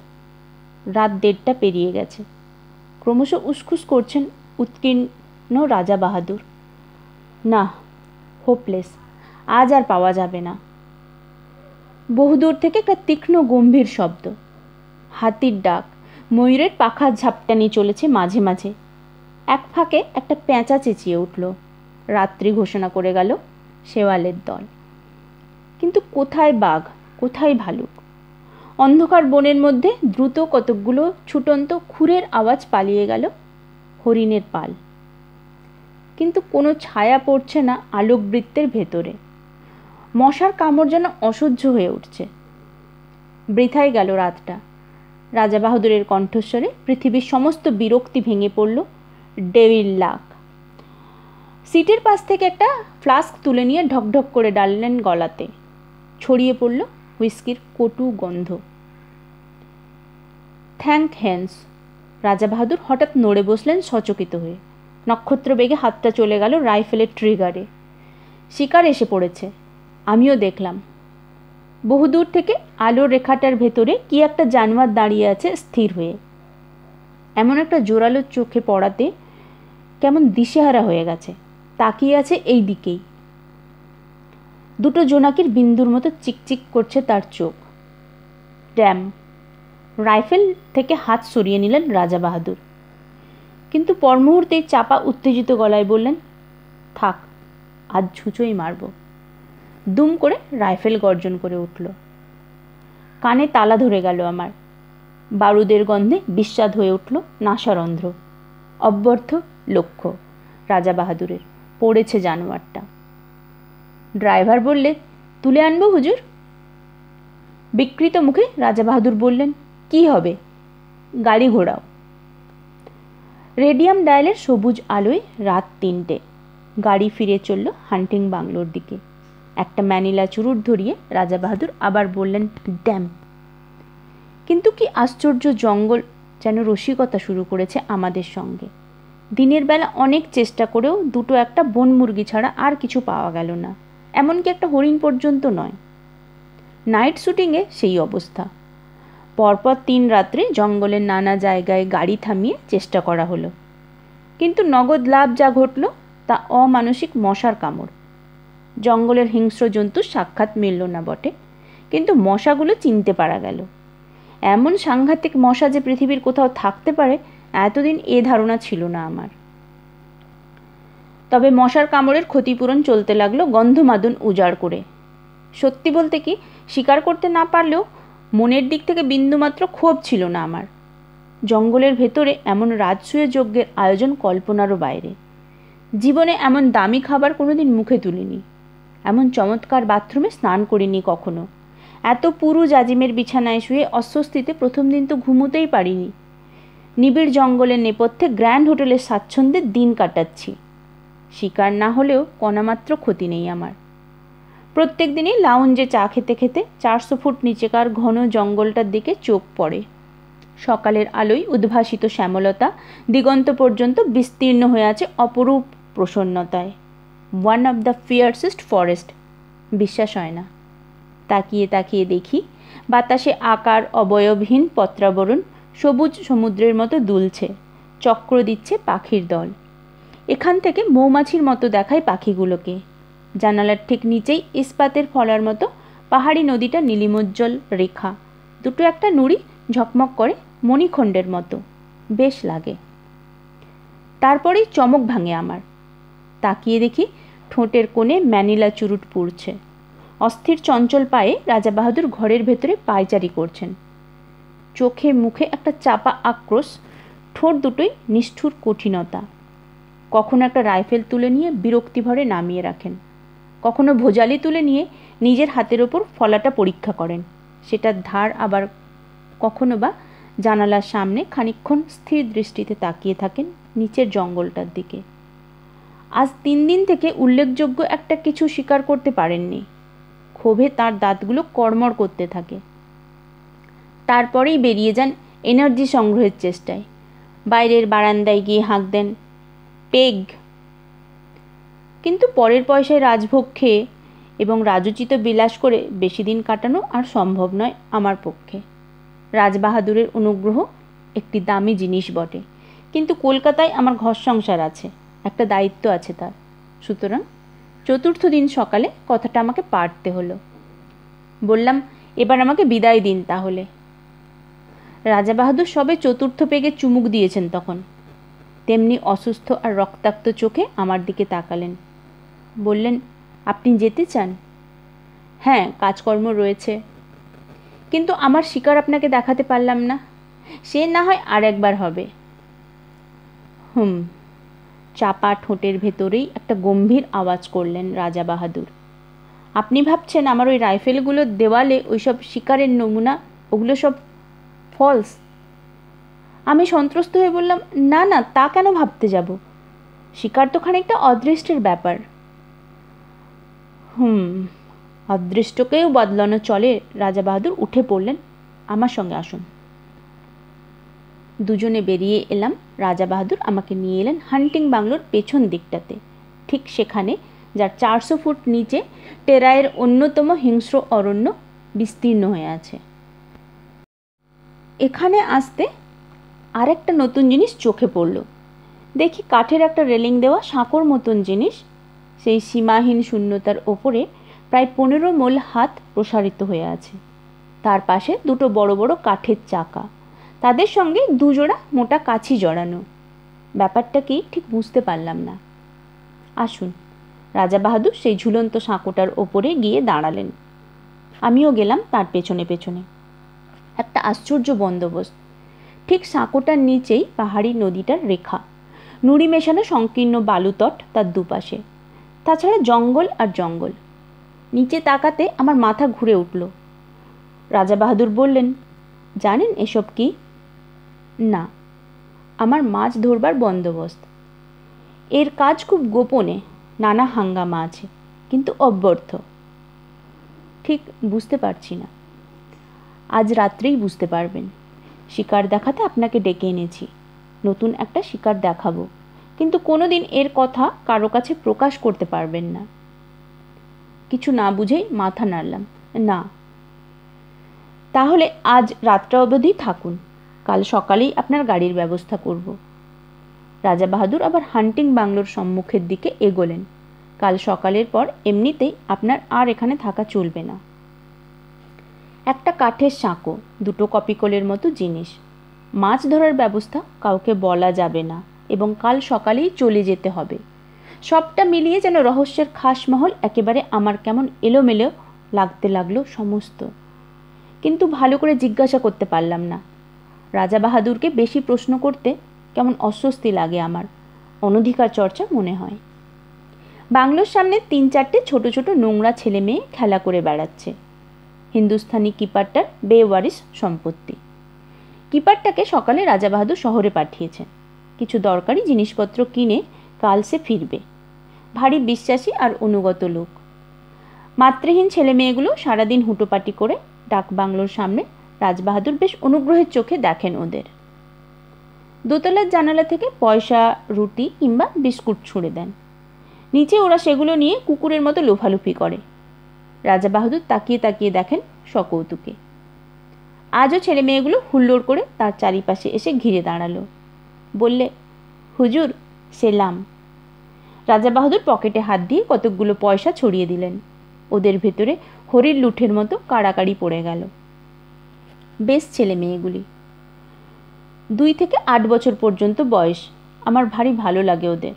রাত 1:30 পেরিয়ে গেছে। ক্রমশ উসখুস করছেন উৎকীর্ণ রাজা বাহাদুর। না, হোপলেস, আজ আর পাওয়া যাবে না। বহুদূর থেকে একটা তীক্ষ্ণ গম্ভীর শব্দ, হাতির ডাক, ময়ূরের পাখা ঝাপটানি চলেছে মাঝে মাঝে। এক ফাঁকে একটা পেঁচা চেঁচিয়ে উঠল। রাত্রি ঘোষণা করে গেল শেওয়ালের দল। কিন্তু কোথায় বাঘ, কোথায় ভালুক? অন্ধকার বনের মধ্যে দ্রুত কতকগুলো ছুটন্ত খুরের আওয়াজ পালিয়ে গেল হরিণের পাল। কিন্তু কোনো ছায়া পড়ছে না আলোকবৃত্তের ভেতরে। মশার কামড় যেন অসহ্য হয়ে উঠছে। বৃথায় গেল রাতটা। রাজা বাহাদুরের কণ্ঠস্বরে পৃথিবীর সমস্ত বিরক্তি ভেঙে পড়ল। ডেভিল লাক। সিটের পাশ থেকে একটা ফ্লাস্ক তুলে নিয়ে ঢকঢক করে ডাললেন গলাতে। ছড়িয়ে পড়ল হুইস্কির কটু গন্ধ। Thank heavens. রাজা বাহাদুর হঠাৎ নড়ে বসলেন সচকিত হয়ে। নক্ষত্র বেগে হাতটা চলে গেল রাইফেলের ট্রিগারে। শিকার এসে পড়েছে। আমিও দেখলাম। বহুদূর থেকে আলোর রেখাটার ভেতরে কি একটা জানোয়ার দাঁড়িয়ে আছে স্থির হয়ে। এমন একটা জোরালো চোখে পড়াতে কেমন দিশেহারা হয়ে গেছে। তাকিয়ে আছে এই দিকেই। দুটো জোনাকির বিন্দুর মতো চিকচিক করছে তার চোখ। ড্যাম। রাইফেল থেকে হাত সরিয়ে নিলেন রাজা বাহাদুর। কিন্তু পর মুহূর্তেই চাপা উত্তেজিত গলায় বললেন, থাক, আজ ছুঁচোই মারব। দুম করে রাইফেল গর্জন করে উঠল। কানে তালা ধরে গেল আমার। বারুদের গন্ধে বিস্বাদ হয়ে উঠল নাসারন্ধ্র। অব্যর্থ লক্ষ্য রাজা বাহাদুরের। পড়েছে জানোয়ারটা। ড্রাইভার বললে, তুলে আনবো হুজুর? বিকৃত মুখে রাজা বাহাদুর বললেন, কি হবে? গাড়ি ঘোড়াও। রেডিয়াম ডায়ালের সবুজ আলোয় রাত 3টে। গাড়ি ফিরে চলল হান্টিং বাংলোর দিকে। একটা ম্যানিলা চুরুট ধরিয়ে রাজা বাহাদুর আবার বললেন, ড্যাম। কিন্তু কি আশ্চর্য জঙ্গল যেন রসিকতা শুরু করেছে আমাদের সঙ্গে। দিনের বেলা অনেক চেষ্টা করেও দুটো একটা বন মুরগি ছাড়া আর কিছু পাওয়া গেল না। এমনকি একটা হরিণ পর্যন্ত নয়। নাইট শুটিংয়ে সেই অবস্থা। পরপর 3 রাত্রে জঙ্গলের নানা জায়গায় গাড়ি থামিয়ে চেষ্টা করা হলো। কিন্তু নগদ লাভ যা ঘটল তা অমানসিক মশার কামড়। জঙ্গলের হিংস্র জন্তুর সাক্ষাৎ মিলল না বটে, কিন্তু মশাগুলো চিনতে পারা গেল। এমন সাংঘাতিক মশা যে পৃথিবীর কোথাও থাকতে পারে, এতদিন এ ধারণা ছিল না আমার। তবে মশার কামড়ের ক্ষতিপূরণ চলতে লাগলো গন্ধমাদন উজাড় করে। সত্যি বলতে কি, শিকার করতে না পারলেও মনের দিক থেকে বিন্দুমাত্র ক্ষোভ ছিল না আমার। জঙ্গলের ভেতরে এমন রাজসূয় যজ্ঞের আয়োজন কল্পনারও বাইরে। জীবনে এমন দামি খাবার কোনোদিন মুখে তুলিনি, এমন চমৎকার বাথরুমে স্নান করিনি কখনো। এত পুরু জাজিমের বিছানায় শুয়ে অস্বস্তিতে প্রথম দিন তো ঘুমোতেই পারিনি। নিবিড় জঙ্গলের নেপথ্যে গ্র্যান্ড হোটেলের স্বাচ্ছন্দ্যে দিন কাটাচ্ছি। শিকার না হলেও কণামাত্র ক্ষতি নেই আমার। প্রত্যেক দিনই লাউঞ্জে চা খেতে খেতে 400 ফুট নিচেকার ঘন জঙ্গলটার দিকে চোখ পড়ে। সকালের আলোয় উদ্ভাসিত শ্যামলতা দিগন্ত পর্যন্ত বিস্তীর্ণ হয়ে আছে অপরূপ প্রসন্নতায়। One of the fiercest forest. বিশ্বাস হয় না। তাকিয়ে তাকিয়ে দেখি বাতাসে আকার অবয়বহীন পত্রাবরণ সবুজ সমুদ্রের মতো দুলছে, চক্র দিচ্ছে পাখির দল। এখান থেকে মৌমাছির মতো দেখায় পাখিগুলোকে। জানালার ঠিক নিচেই ইস্পাতের ফলার মতো পাহাড়ি নদীটা নীলিমোজ্জ্বল রেখা, দুটো একটা নুড়ি ঝকমক করে মণিখণ্ডের মতো, বেশ লাগে। তারপরেই চমক ভাঙে আমার। তাকিয়ে দেখি ঠোঁটের কোণে ম্যানিলা চুরুট পুড়ছে। অস্থির চঞ্চল পায়ে রাজা বাহাদুর ঘরের ভেতরে পায়চারি করছেন। চোখে মুখে একটা চাপা আক্রোশ, ঠোঁট দুটোই নিষ্ঠুর কঠিনতা। কখনো একটা রাইফেল তুলে নিয়ে বিরক্তিভরে নামিয়ে রাখেন, কখনো ভোজালি তুলে নিয়ে নিজের হাতের ওপর ফলাটা পরীক্ষা করেন, সেটার ধার আবার কখনো বা জানালার সামনে খানিকক্ষণ স্থির দৃষ্টিতে তাকিয়ে থাকেন নিচের জঙ্গলটার দিকে। আজ 3 দিন থেকে উল্লেখযোগ্য একটা কিছু স্বীকার করতে পারেননি। ক্ষোভে তার দাঁতগুলো কড়মড় করতে থাকে। তারপরেই বেরিয়ে যান এনার্জি সংগ্রহের চেষ্টায়। বাইরের বারান্দায় গিয়ে হাঁক দেন, পেগ। কিন্তু পরের পয়সায় রাজভোগ খেয়ে এবং রাজোচিত বিলাস করে বেশি দিন কাটানো আর সম্ভব নয় আমার পক্ষে। রাজবাহাদুরের অনুগ্রহ একটি দামি জিনিস বটে, কিন্তু কলকাতায় আমার ঘর সংসার আছে, একটা দায়িত্ব আছে তার। সুতরাং 4র্থ দিন সকালে কথাটা আমাকে পাড়তে হলো। বললাম, এবার আমাকে বিদায় দিন তাহলে। রাজা বাহাদুর সবে 4র্থ পেগে চুমুক দিয়েছেন তখন। তেমনি অসুস্থ আর রক্তাক্ত চোখে আমার দিকে তাকালেন। বললেন, আপনি যেতে চান? হ্যাঁ, কাজকর্ম রয়েছে, কিন্তু আমার শিকার আপনাকে দেখাতে পারলাম না। সে না হয় আর একবার হবে। চাপা ঠোঁটের ভেতরেই একটা গম্ভীর আওয়াজ করলেন রাজা বাহাদুর। আপনি ভাবছেন আমার ওই রাইফেলগুলো দেওয়ালে ওইসব শিকারের নমুনা, ওগুলো সব ফলস? আমি সন্ত্রস্ত হয়ে বললাম, না না, তা কেন ভাবতে যাব? শিকার তো খানিকটা অদৃষ্টের ব্যাপার। অদৃষ্টকেও বদলানো চলে। রাজা বাহাদুর উঠে পড়লেন, আমার সঙ্গে আসুন। দুজনে বেরিয়ে এলাম। রাজা বাহাদুর আমাকে নিয়ে এলেন হান্টিং বাংলোর পেছন দিকটাতে, ঠিক সেখানে যার 400 ফুট নিচে টেরাইয়ের অন্যতম হিংস্র অরণ্য বিস্তীর্ণ হয়ে আছে। এখানে আসতে আরেকটা নতুন জিনিস চোখে পড়ল। দেখি কাঠের একটা রেলিং দেওয়া সাঁকোর মতন জিনিস, সেই সীমাহীন শূন্যতার ওপরে প্রায় 15 মোল হাত প্রসারিত হয়ে আছে। তার পাশে দুটো বড় বড় কাঠের চাকা, তাদের সঙ্গে 2 জোড়া মোটা কাছি জড়ানো। ব্যাপারটা কি ঠিক বুঝতে পারলাম না। আসুন। রাজা বাহাদুর সেই ঝুলন্ত সাঁকোটার ওপরে গিয়ে দাঁড়ালেন। আমিও গেলাম তার পেছনে পেছনে। একটা আশ্চর্য বন্দোবস্ত। ঠিক সাঁকোটার নিচেই পাহাড়ি নদীটার রেখা, নুড়ি মেশানো সংকীর্ণ বালুতট তার দুপাশে, তাছাড়া জঙ্গল আর জঙ্গল। নিচে তাকাতে আমার মাথা ঘুরে উঠল। রাজা বাহাদুর বললেন, জানেন এসব কি? না। আমার মাছ ধরবার বন্দোবস্ত। এর কাজ খুব গোপনে, নানা হাঙ্গামা আছে, কিন্তু অব্যর্থ। ঠিক বুঝতে পারছি না। আজ রাত্রেই বুঝতে পারবেন। শিকার দেখাতে আপনাকে ডেকে এনেছি। নতুন একটা শিকার দেখাবো, কিন্তু কোনোদিন এর কথা কারো কাছে প্রকাশ করতে পারবেন না। কিছু না বুঝেই মাথা নাড়লাম। না। তাহলে আজ রাতটা অবধি থাকুন, কাল সকালেই আপনার গাড়ির ব্যবস্থা করব। রাজা বাহাদুর আবার হান্টিং বাংলোর সম্মুখের দিকে এগোলেন। কাল সকালের পর এমনিতেই আপনার আর এখানে থাকা চলবে না। একটা কাঠের সাঁকো, দুটো কপিকলের মতো জিনিস, মাছ ধরার ব্যবস্থা কাউকে বলা যাবে না এবং কাল সকালেই চলে যেতে হবে। সবটা মিলিয়ে যেন রহস্যের খাসমহল একেবারে আমার কেমন এলোমেলো লাগতে লাগলো সমস্ত। কিন্তু ভালো করে জিজ্ঞাসা করতে পারলাম না। রাজা বাহাদুরকে বেশি প্রশ্ন করতে কেমন অস্বস্তি লাগে আমার, অনধিকার চর্চা মনে হয়। বাংলোর সামনে 3-4টে ছোট ছোট নোংরা ছেলে মেয়ে খেলা করে বেড়াচ্ছে। হিন্দুস্থানি কিপারটার বেওয়ারিশ সম্পত্তি। কিপারটাকে সকালে রাজা বাহাদুর শহরে পাঠিয়েছেন। কিছু দরকারি জিনিসপত্র কিনে কাল সে ফিরবে। ভারী বিশ্বাসী আর অনুগত লোক। মাতৃহীন ছেলে মেয়েগুলো সারাদিন হুটোপাটি করে ডাক বাংলোর সামনে রাজবাহাদুর বেশ অনুগ্রহের চোখে দেখেন ওদের। দোতলার জানালা থেকে পয়সা, রুটি কিংবা বিস্কুট ছুঁড়ে দেন। নিচে ওরা সেগুলো নিয়ে কুকুরের মতো লোফালুফি করে। রাজা বাহাদুর তাকিয়ে তাকিয়ে দেখেন সকৌতুকে। আজও ছেলে মেয়েগুলো হুল্লোড় করে তার চারিপাশে এসে ঘিরে দাঁড়ালো। বললে, হুজুর সেলাম। রাজা বাহাদুর পকেটে হাত দিয়ে কতকগুলো পয়সা ছড়িয়ে দিলেন। ওদের ভেতরে হরির লুঠের মতো কাড়াকাড়ি পড়ে গেল। বেশ ছেলে মেয়েগুলি, 2 থেকে 8 বছর পর্যন্ত বয়স। আমার ভারী ভালো লাগে ওদের।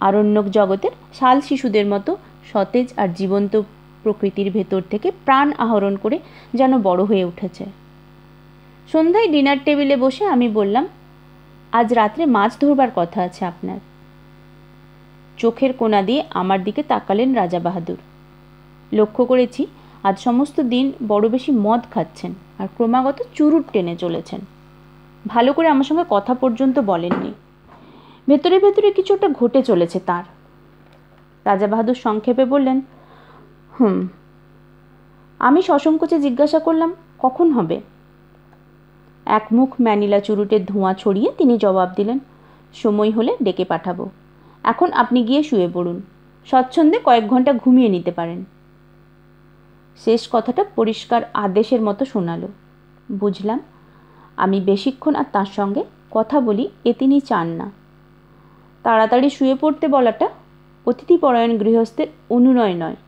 আরণ্যক জগতের শাল শিশুদের মতো সতেজ আর জীবন্ত প্রকৃতির ভেতর থেকে প্রাণ আহরণ করে যেন বড় হয়ে উঠেছে। সন্ধ্যায় ডিনার টেবিলে বসে আমি বললাম, আজ রাত্রে মাছ ধরবার কথা আছে আপনার। চোখের কোণা দিয়ে আমার দিকে তাকালেন রাজা বাহাদুর। লক্ষ্য করেছি আজ সমস্ত দিন বড় বেশি মদ খাচ্ছেন আর ক্রমাগত চুরুট টেনে চলেছেন। ভালো করে আমার সঙ্গে কথা পর্যন্ত বলেননি। ভেতরে ভেতরে কিছু একটা ঘটে চলেছে তার। রাজা বাহাদুর সংক্ষেপে বললেন, আমি সসংকোচে জিজ্ঞাসা করলাম, কখন হবে? এক মুখ ম্যানিলা চুরুটের ধোঁয়া ছড়িয়ে তিনি জবাব দিলেন, সময় হলে ডেকে পাঠাবো। এখন আপনি গিয়ে শুয়ে পড়ুন। স্বচ্ছন্দে কয়েক ঘন্টা ঘুমিয়ে নিতে পারেন। শেষ কথাটা পরিষ্কার আদেশের মতো শোনালো। বুঝলাম আমি বেশিক্ষণ আর তার সঙ্গে কথা বলি এ তিনি চান না। তাড়াতাড়ি শুয়ে পড়তে বলাটা অতিথিপরায়ণ গৃহস্থের অনুনয় নয়,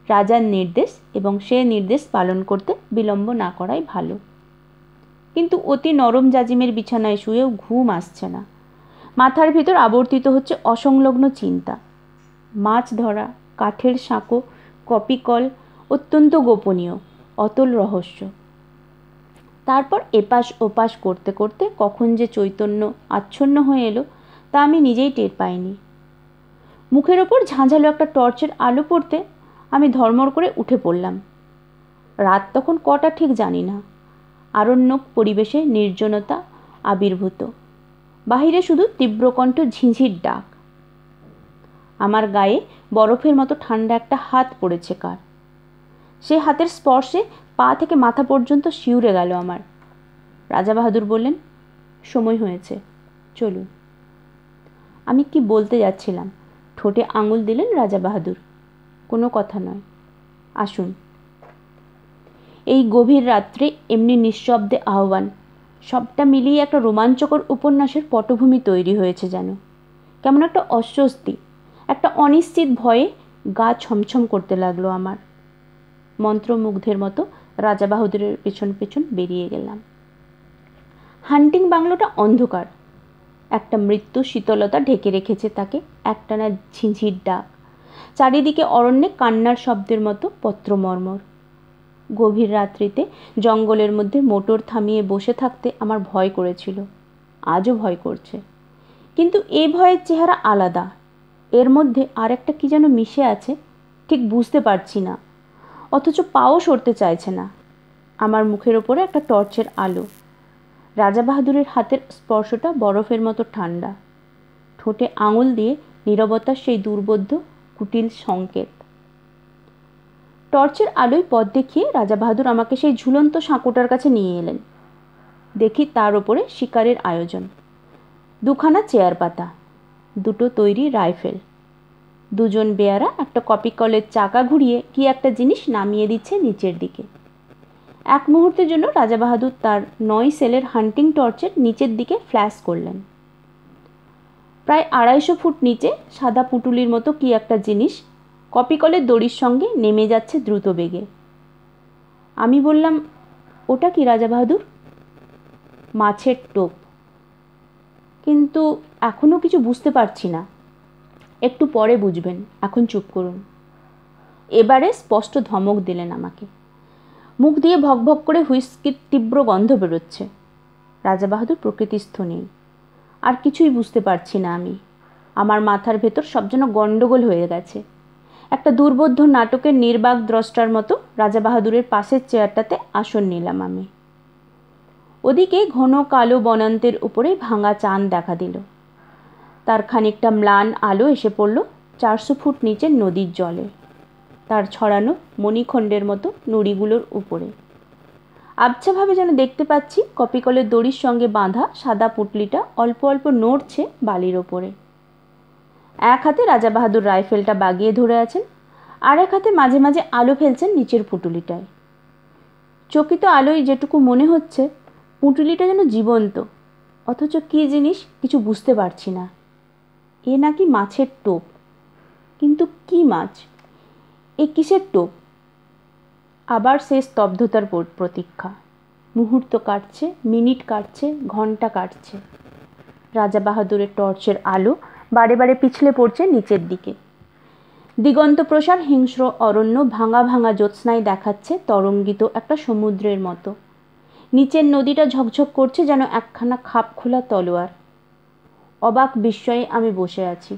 রাজার নির্দেশ, এবং সে নির্দেশ পালন করতে বিলম্ব না করাই ভালো। কিন্তু অতি নরম জাজিমের বিছানায় শুয়েও ঘুম আসছে না। মাথার ভিতর আবর্তিত হচ্ছে অসংলগ্ন চিন্তা। মাছ ধরা, কাঠের সাঁকো, কপিকল, অত্যন্ত গোপনীয়, অতল রহস্য। তারপর এপাশ ওপাশ করতে করতে কখন যে চৈতন্য আচ্ছন্ন হয়ে এলো তা আমি নিজেই টের পাইনি। মুখের ওপর ঝাঁঝালো একটা টর্চের আলো পড়তে আমি ধর্মড় করে উঠে পড়লাম। রাত তখন কটা ঠিক জানি না। আরণ্যক পরিবেশে নির্জনতা আবির্ভূত। বাহিরে শুধু তীব্রকণ্ঠ ঝিঁঝির ডাক। আমার গায়ে বরফের মতো ঠান্ডা একটা হাত পড়েছে কার। সে হাতের স্পর্শে পা থেকে মাথা পর্যন্ত শিউরে গেল আমার। রাজা বাহাদুর বললেন, সময় হয়েছে, চলুন। আমি কি বলতে যাচ্ছিলাম, ঠোঁটে আঙুল দিলেন রাজা বাহাদুর। কোনো কথা নয়, আসুন। এই গভীর রাত্রে এমনি নিঃশব্দে আহ্বান, সবটা মিলিয়ে একটা রোমাঞ্চকর উপন্যাসের পটভূমি তৈরি হয়েছে যেন। কেমন একটা অস্বস্তি, একটা অনিশ্চিত ভয়ে গা ছমছম করতে লাগলো আমার। মন্ত্রমুগ্ধের মতো রাজা বাহাদুরের পেছন পেছন বেরিয়ে গেলাম। হান্টিং বাংলোটা অন্ধকার। একটা মৃত্যু শীতলতা ঢেকে রেখেছে তাকে একটানা ঝিঁঝির ডাক। চারিদিকে অরণ্যে কান্নার শব্দের মতো পত্রমর্মর। গভীর রাত্রিতে জঙ্গলের মধ্যে মোটর থামিয়ে বসে থাকতে আমার ভয় করেছিল, আজও ভয় করছে। কিন্তু এই ভয়ের চেহারা আলাদা। এর মধ্যে আর একটা কি যেন মিশে আছে, ঠিক বুঝতে পারছি না, অথচ পাও সরতে চাইছে না। আমার মুখের ওপরে একটা টর্চের আলো। রাজা বাহাদুরের হাতের স্পর্শটা বরফের মতো ঠান্ডা। ঠোঁটে আঙুল দিয়ে নীরবতার সেই দুর্বোধ্য কুটিল সংকেত। টর্চের আলোয় পথ দেখিয়ে রাজা বাহাদুর আমাকে সেই ঝুলন্ত সাঁকোটার কাছে নিয়ে এলেন। দেখি তার ওপরে শিকারের আয়োজন। 2খানা চেয়ার পাতা, 2টো তৈরি রাইফেল, 2জন বেয়ারা একটা কপিকলের চাকা ঘুরিয়ে কি একটা জিনিস নামিয়ে দিচ্ছে নিচের দিকে। এক মুহূর্তের জন্য রাজা বাহাদুর তার 9 সেলের হান্টিং টর্চের নিচের দিকে ফ্ল্যাশ করলেন। প্রায় 250 ফুট নিচে সাদা পুটুলির মতো কি একটা জিনিস কপিকলের দড়ির সঙ্গে নেমে যাচ্ছে দ্রুত বেগে। আমি বললাম, ওটা কি রাজা বাহাদুর? মাছের টোপ। কিন্তু এখনও কিছু বুঝতে পারছি না। একটু পরে বুঝবেন, এখন চুপ করুন। এবারে স্পষ্ট ধমক দিলেন আমাকে। মুখ দিয়ে ভক ভক করে হুইস্কির তীব্র গন্ধ বেরোচ্ছে। রাজা বাহাদুর প্রকৃতিস্থ নেই। আর কিছুই বুঝতে পারছি না আমি। আমার মাথার ভেতর সব যেন গণ্ডগোল হয়ে গেছে। একটা দুর্বোধ্য নাটকের নির্বাক দ্রষ্টার মতো রাজা বাহাদুরের পাশের চেয়ারটাতে আসন নিলাম আমি। ওদিকে ঘন কালো বনান্তের উপরে ভাঙা চাঁদ দেখা দিল। তার খানিকটা ম্লান আলো এসে পড়ল 400 ফুট নিচের নদীর জলে, তার ছড়ানো মণিখণ্ডের মতো নুড়িগুলোর উপরে। আবছাভাবে যেন দেখতে পাচ্ছি কপিকলের দড়ির সঙ্গে বাঁধা সাদা পুটলিটা অল্প অল্প নড়ছে বালির ওপরে। এক হাতে রাজা বাহাদুর রাইফেলটা বাগিয়ে ধরে আছেন, আর এক হাতে মাঝে মাঝে আলো ফেলছেন নিচের পুটুলিটায়। চকিত আলোয় যেটুকু মনে হচ্ছে পুটুলিটা যেন জীবন্ত, অথচ কী জিনিস কিছু বুঝতে পারছি না। এ নাকি মাছের টোপ, কিন্তু কি মাছ? এ কিসের টোপ? আবার সে স্তব্ধতার প্রতীক্ষা। মুহূর্ত কাটছে, মিনিট কাটছে, ঘন্টা কাটছে। রাজা বাহাদুরের টর্চের আলো বারে বারে পিছলে পড়ছে নিচের দিকে। দিগন্ত প্রসার হিংস্র অরণ্য ভাঙা ভাঙা জ্যোৎস্নায় দেখাচ্ছে তরঙ্গিত একটা সমুদ্রের মতো। নিচের নদীটা ঝকঝক করছে যেন একখানা খাপ খোলা তলোয়ার। অবাক বিস্ময়ে আমি বসে আছি।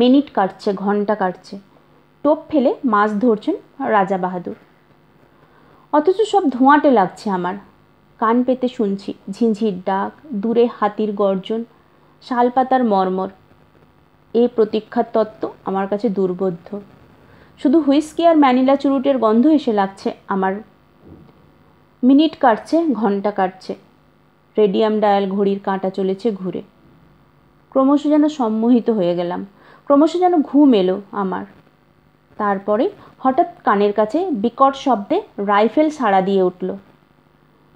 মিনিট কাটছে, ঘন্টা কাটছে। টোপ ফেলে মাছ ধরছেন রাজা বাহাদুর। অথচ সব ধোঁয়াটে লাগছে আমার। কান পেতে শুনছি ঝিঁঝির ডাক, দূরে হাতির গর্জন, শালপাতার মর্মর। এ প্রতীক্ষার তত্ত্ব আমার কাছে দুর্বোধ্য। শুধু হুইস্কি আর ম্যানিলা চুরুটের গন্ধ এসে লাগছে আমার। মিনিট কাটছে, ঘন্টা কাটছে। রেডিয়াম ডায়াল ঘড়ির কাঁটা চলেছে ঘুরে। ক্রমশ যেন সম্মোহিত হয়ে গেলাম, ক্রমশ যেন ঘুম এলো আমার। তারপরে হঠাৎ কানের কাছে বিকট শব্দে রাইফেল সাড়া দিয়ে উঠল।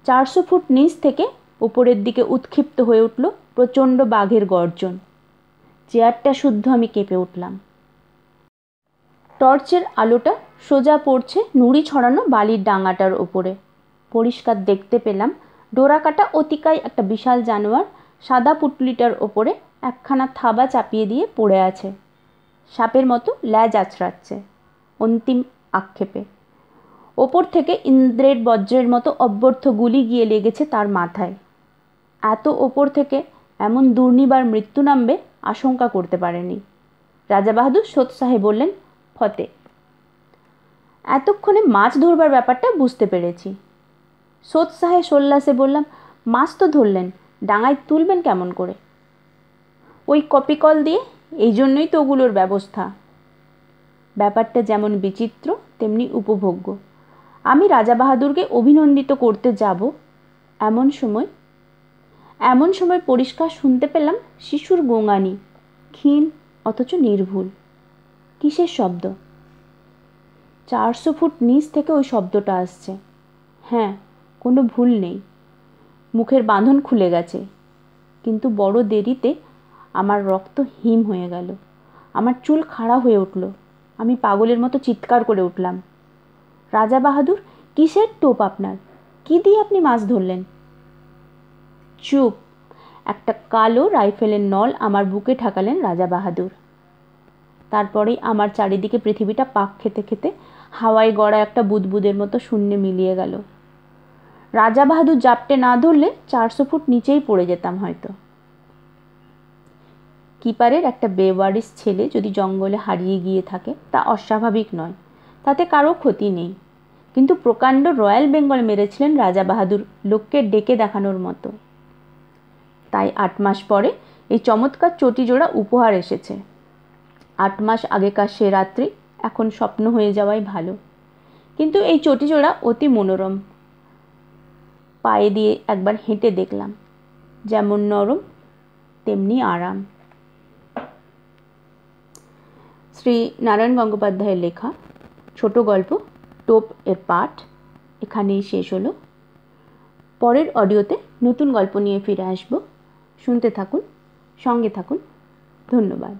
400 ফুট নিচ থেকে উপরের দিকে উৎক্ষিপ্ত হয়ে উঠল প্রচণ্ড বাঘের গর্জন। চেয়ারটা শুদ্ধ আমি কেঁপে উঠলাম। টর্চের আলোটা সোজা পড়ছে নুড়ি ছড়ানো বালির ডাঙাটার ওপরে। পরিষ্কার দেখতে পেলাম ডোরাকাটা অতিকায় একটা বিশাল জানোয়ার সাদা পুটলিটার ওপরে একখানা থাবা চাপিয়ে দিয়ে পড়ে আছে। সাপের মতো ল্যাজ আছড়াচ্ছে অন্তিম আক্ষেপে। ওপর থেকে ইন্দ্রের বজ্রের মতো অব্যর্থ গুলি গিয়ে লেগেছে তার মাথায়। এত ওপর থেকে এমন দুর্নিবার মৃত্যু নামবে আশঙ্কা করতে পারেনি। রাজা বাহাদুর সোৎসাহে বললেন, ফতে। এতক্ষণে মাছ ধরবার ব্যাপারটা বুঝতে পেরেছি। সোৎসাহে সোল্লাসে বললাম, মাছ তো ধরলেন, ডাঙায় তুলবেন কেমন করে? ওই কপিকল দিয়ে, এই জন্যই তো ওগুলোর ব্যবস্থা। ব্যাপারটা যেমন বিচিত্র তেমনি উপভোগ্য। আমি রাজা বাহাদুরকে অভিনন্দিত করতে যাব, এমন সময় পরিষ্কার শুনতে পেলাম শিশুর গোঙানি, ক্ষীণ অথচ নির্ভুল। কিসের শব্দ? 400 ফুট নিচ থেকে ওই শব্দটা আসছে। হ্যাঁ, কোনো ভুল নেই। মুখের বাঁধন খুলে গেছে, কিন্তু বড় দেরিতে আমার রক্ত হিম হয়ে গেল। আমার চুল খাড়া হয়ে উঠল। আমি পাগলের মতো চিৎকার করে উঠলাম, রাজা বাহাদুর, কিসের টোপ আপনার? কি দিয়ে আপনি মাছ ধরলেন? চুপ! একটা কালো রাইফেলের নল আমার বুকে ঠাকালেন রাজা বাহাদুর। তারপরেই আমার চারিদিকে পৃথিবীটা পাক খেতে খেতে হাওয়ায় গড়া একটা বুদবুদের মতো শূন্যে মিলিয়ে গেল। রাজা বাহাদুর জাপটে না ধরলে 400 ফুট নিচেই পড়ে যেতাম হয়তো। কিপারের একটা বেওয়ারিশ ছেলে যদি জঙ্গলে হারিয়ে গিয়ে থাকে তা অস্বাভাবিক নয়, তাতে কারো ক্ষতি নেই। কিন্তু প্রকাণ্ড রয়্যাল বেঙ্গল মেরেছিলেন রাজা বাহাদুর লোককে ডেকে দেখানোর মতো। তাই 8 মাস পরে এই চমৎকার চটিজোড়া উপহার এসেছে। 8 মাস আগেকার সে রাত্রি এখন স্বপ্ন হয়ে যাওয়াই ভালো। কিন্তু এই চটিজোড়া অতি মনোরম। পায়ে দিয়ে একবার হেঁটে দেখলাম, যেমন নরম তেমনি আরাম। শ্রী নারায়ণ গঙ্গোপাধ্যায়ের লেখা ছোট গল্প টোপ এর পাঠ এখানেই শেষ হলো। পরের অডিওতে নতুন গল্প নিয়ে ফিরে আসব। শুনতে থাকুন, সঙ্গে থাকুন। ধন্যবাদ।